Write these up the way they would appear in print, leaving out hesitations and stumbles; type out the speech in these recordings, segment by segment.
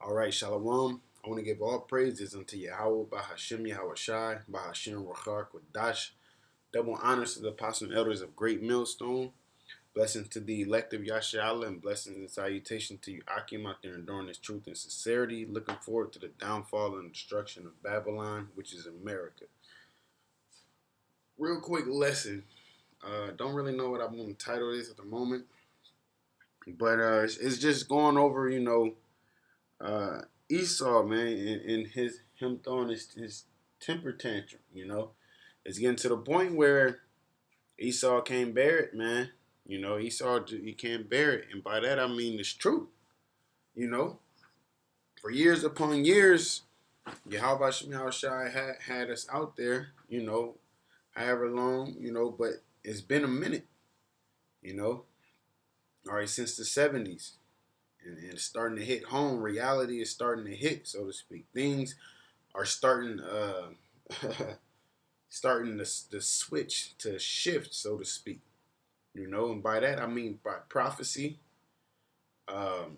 All right, Shalom. I want to give all praises unto YAHAWAH, BAHASHAM, YAHAWASHI, BAHASHAM, RAWCHAA, QADASH. Double honors to the apostles and elders of Great Millstone. Blessings to the elect of Yashala, and blessings and salutation to you, Akim, out there enduring this truth and sincerity. Looking forward to the downfall and destruction of Babylon, which is America. Real quick lesson. Don't really know what I'm going to title this at the moment, but it's just going over, uh, Esau, man, and him throwing his temper tantrum. It's getting to the point where Esau can't bear it, man. Esau, he can't bear it, and by that I mean it's true. You know, for years upon years, YAHAWASHI had us out there. However long, but it's been a minute. You know, all right, since the '70s. And it's starting to hit home. Reality is starting to hit, so to speak. Things are starting starting to switch, to shift, so to speak. And by that I mean by prophecy. Um,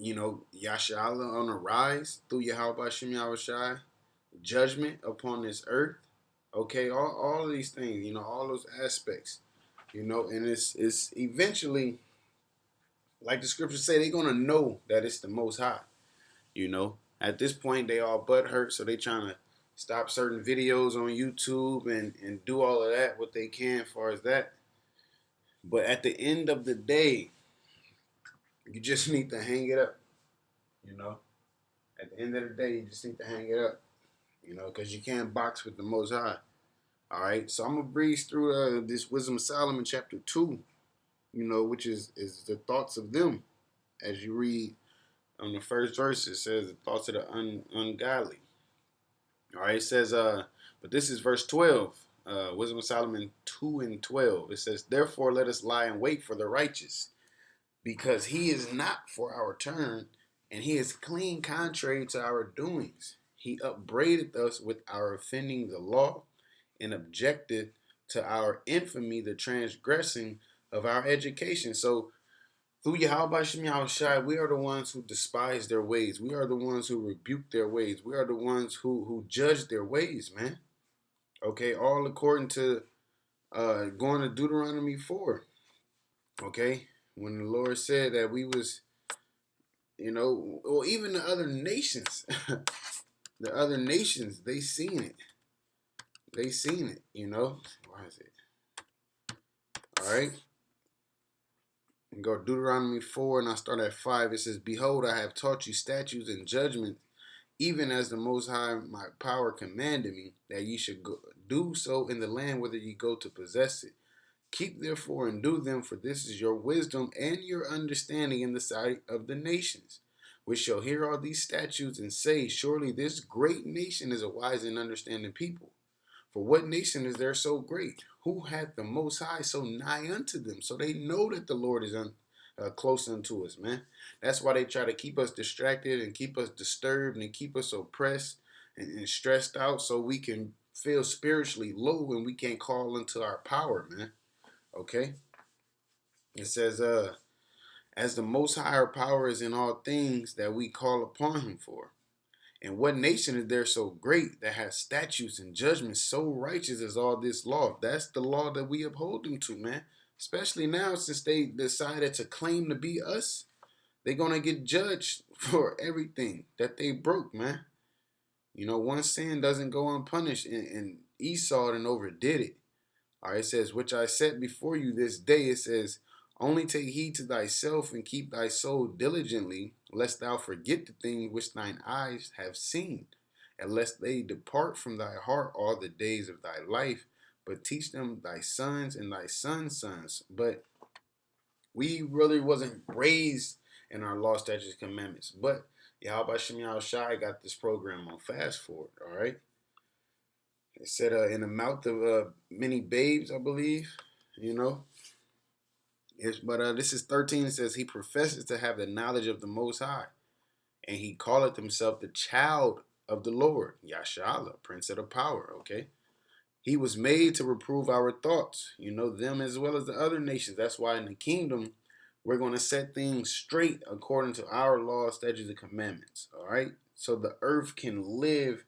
Yashala on the rise through YAHAWASHI, judgment upon this earth. Okay, all of these things, all those aspects, and it's eventually, like the scriptures say, they're gonna know that it's the Most High. At this point they all butt hurt, so they trying to stop certain videos on YouTube and do all of that, what they can as far as that. But at the end of the day, you just need to hang it up. You know, at the end of the day, you just need to hang it up. Because you can't box with the Most High. All right, so I'm gonna breeze through this Wisdom of Solomon chapter 2. Which is the thoughts of them. As you read on the first verse, it says the thoughts of the ungodly. All right, it says, but this is verse 12, Wisdom of Solomon 2 and 12. It says, therefore let us lie in wait for the righteous, because he is not for our turn, and he is clean contrary to our doings. He upbraideth us with our offending the law, and objected to our infamy, the transgressing of our education. So through YAHAWASHI, we are the ones who despise their ways. We are the ones who rebuke their ways. We are the ones who judge their ways, man. Okay, all according to going to Deuteronomy 4. Okay, when the Lord said that we was, or even the other nations, the other nations, they seen it. They seen it, Why is it? All right. And go to Deuteronomy 4, and I start at 5. It says, behold, I have taught you statutes and judgments, even as the Most High my power commanded me, that ye should do so in the land whither ye go to possess it. Keep therefore and do them, for this is your wisdom and your understanding in the sight of the nations, which shall hear all these statutes and say, surely this great nation is a wise and understanding people. For what nation is there so great? Who hath the Most High so nigh unto them? So they know that the Lord is close unto us, man. That's why they try to keep us distracted and keep us disturbed and keep us oppressed and stressed out, so we can feel spiritually low and we can't call into our power, man. Okay? It says, as the Most Higher power is in all things that we call upon him for. And what nation is there so great that has statutes and judgments so righteous as all this law? That's the law that we uphold them to, man. Especially now, since they decided to claim to be us, they're going to get judged for everything that they broke, man. One sin doesn't go unpunished, and Esau and overdid it. All right, it says, which I set before you this day, it says, only take heed to thyself and keep thy soul diligently, lest thou forget the things which thine eyes have seen, and lest they depart from thy heart all the days of thy life, but teach them thy sons and thy sons' sons. But we really wasn't raised in our law, statutes, commandments. But YAHAWASHI got this program on fast forward, all right? It said in the mouth of many babes, I believe, But this is 13. It says, he professes to have the knowledge of the Most High, and he calleth himself the child of the Lord, Yashala, Prince of the Power, okay? He was made to reprove our thoughts, them as well as the other nations. That's why in the kingdom, We're going to set things straight according to our laws, statutes, and commandments. All right. So the earth can live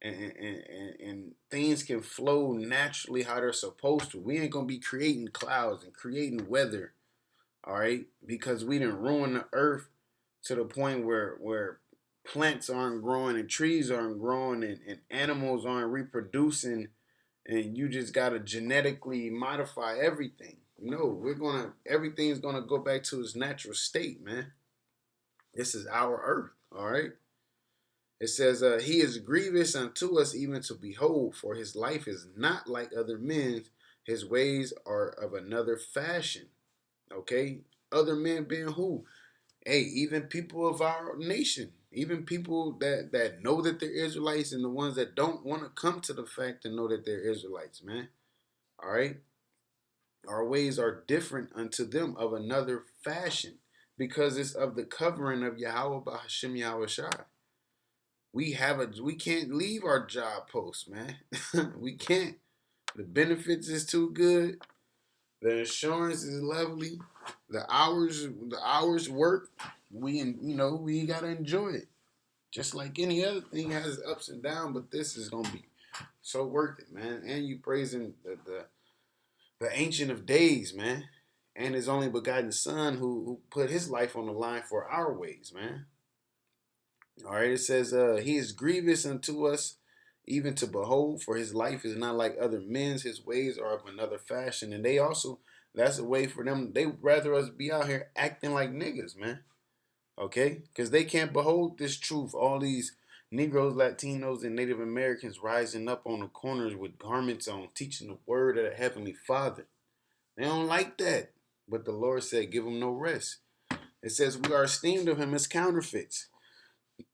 and things can flow naturally how they're supposed to. We ain't going to be creating clouds and creating weather. All right. Because we didn't ruin the earth to the point where plants aren't growing and trees aren't growing and animals aren't reproducing, and you just gotta genetically modify everything. No, everything's gonna go back to its natural state, man. This is our earth, all right? It says, he is grievous unto us even to behold, for his life is not like other men's. His ways are of another fashion. Okay? Other men being who? Hey, even people of our nation, even people that know that they're Israelites, and the ones that don't want to come to the fact to know that they're Israelites, man. All right, our ways are different unto them of another fashion, because it's of the covering of Yahawah BAHASHAM YAHAWASHI. We can't leave our job post, man. We can't. The benefits is too good. The insurance is lovely. The hours work. We gotta enjoy it. Just like any other thing has ups and downs, but this is gonna be so worth it, man. And you praising the ancient of days, man, and his only begotten son who put his life on the line for our ways, man. All right, it says, he is grievous unto us, even to behold, for his life is not like other men's, his ways are of another fashion. And they also, that's a way for them, they rather us be out here acting like niggas, man. Okay? Because they can't behold this truth. All these Negroes, Latinos, and Native Americans rising up on the corners with garments on, teaching the word of the Heavenly Father. They don't like that. But the Lord said, give them no rest. It says, we are esteemed of him as counterfeits.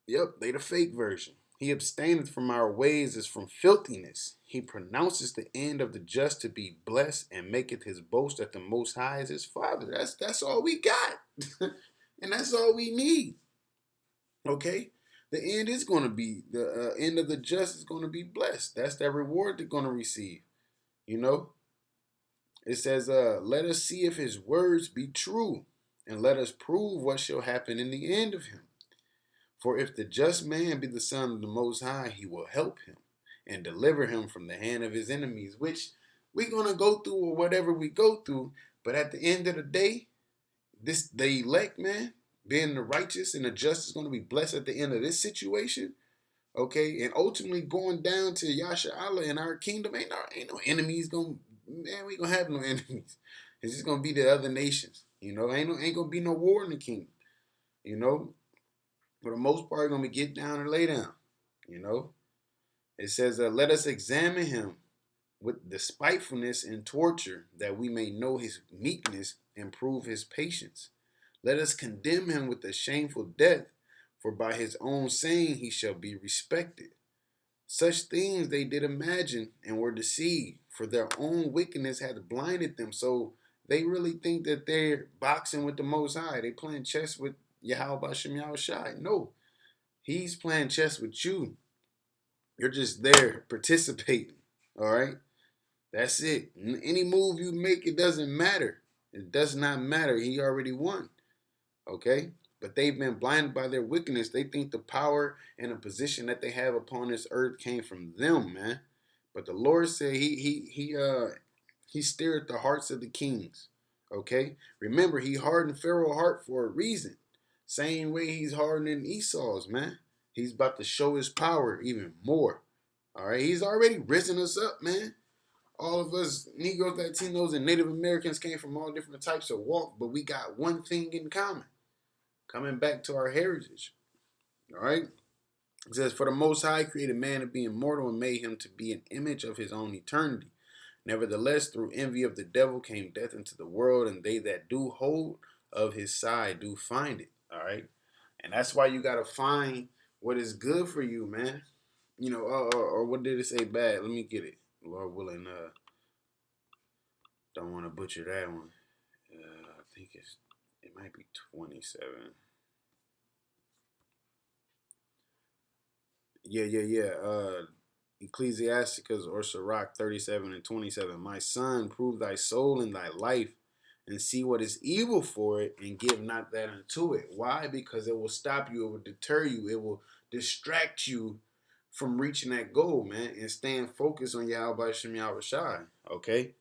Yep, they the fake version. He abstaineth from our ways as from filthiness. He pronounces the end of the just to be blessed, and maketh his boast at the Most High as his Father. That's all we got. And that's all we need. Okay? The end is going to be, the end of the just is going to be blessed. That's that reward they're going to receive. You know? It says, let us see if his words be true, and let us prove what shall happen in the end of him. For if the just man be the son of the Most High, he will help him and deliver him from the hand of his enemies, which we're going to go through or whatever we go through. But at the end of the day, the elect, man, being the righteous and the just is going to be blessed at the end of this situation. Okay, and ultimately going down to Yasha Allah in our kingdom, ain't no enemies we gonna have no enemies. It's just gonna be the other nations, ain't gonna be no war in the kingdom, you know. For the most part, gonna be get down and lay down, you know. It says, let us examine him with despitefulness and torture, that we may know his meekness and prove his patience. Let us condemn him with a shameful death, for by his own saying he shall be respected. Such things they did imagine and were deceived, for their own wickedness had blinded them. So they really think that they're boxing with the Most High. They playing chess with Yahawah BAHASHAM YAHAWASHI. No, he's playing chess with you. You're just there participating. All right? That's it. Any move you make, it doesn't matter. It does not matter. He already won. Okay? But they've been blinded by their wickedness. They think the power and the position that they have upon this earth came from them, man. But the Lord said he steered the hearts of the kings. Okay? Remember, he hardened Pharaoh's heart for a reason. Same way he's hardening Esau's, man. He's about to show his power even more. All right? He's already risen us up, man. All of us Negroes, Latinos, and Native Americans came from all different types of walk, but we got one thing in common. Coming back to our heritage. All right? It says, for the Most High created man to be immortal and made him to be an image of his own eternity. Nevertheless, through envy of the devil came death into the world, and they that do hold of his side do find it. All right? And that's why you got to find what is good for you, man. Or what did it say bad? Let me get it. Lord willing, don't want to butcher that one. I think it might be 27. Yeah. Ecclesiasticus or Sirach 37 and 27. My son, prove thy soul and thy life, and see what is evil for it and give not that unto it. Why? Because it will stop you, it will deter you, it will distract you from reaching that goal, man, and staying focused on YAHAWASHI. Okay?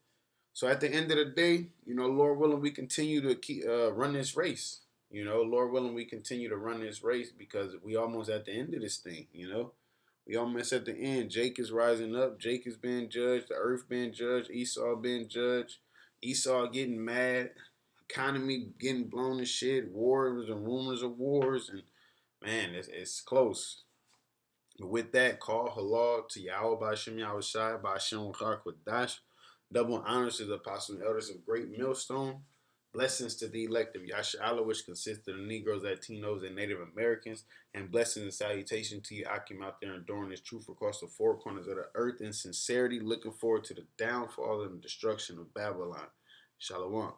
So at the end of the day, Lord willing, we continue to keep run this race. Lord willing, we continue to run this race because we almost at the end of this thing. We almost at the end. Jake is rising up. Jake is being judged. The earth being judged. Esau being judged. Esau getting mad. Economy getting blown to shit. Wars and rumors of wars. And man, it's close. But with that, call halal to Yahweh BAHASHAM YAHAWASHI BAHASHAM QADASH. Double honors to the apostles and elders of Great Millstone. Blessings to the elect of YAHAWAH, which consists of the Negroes, Latinos, and Native Americans. And blessings and salutation to you, Akim, out there enduring this truth across the four corners of the earth in sincerity. Looking forward to the downfall and the destruction of Babylon. Shalom.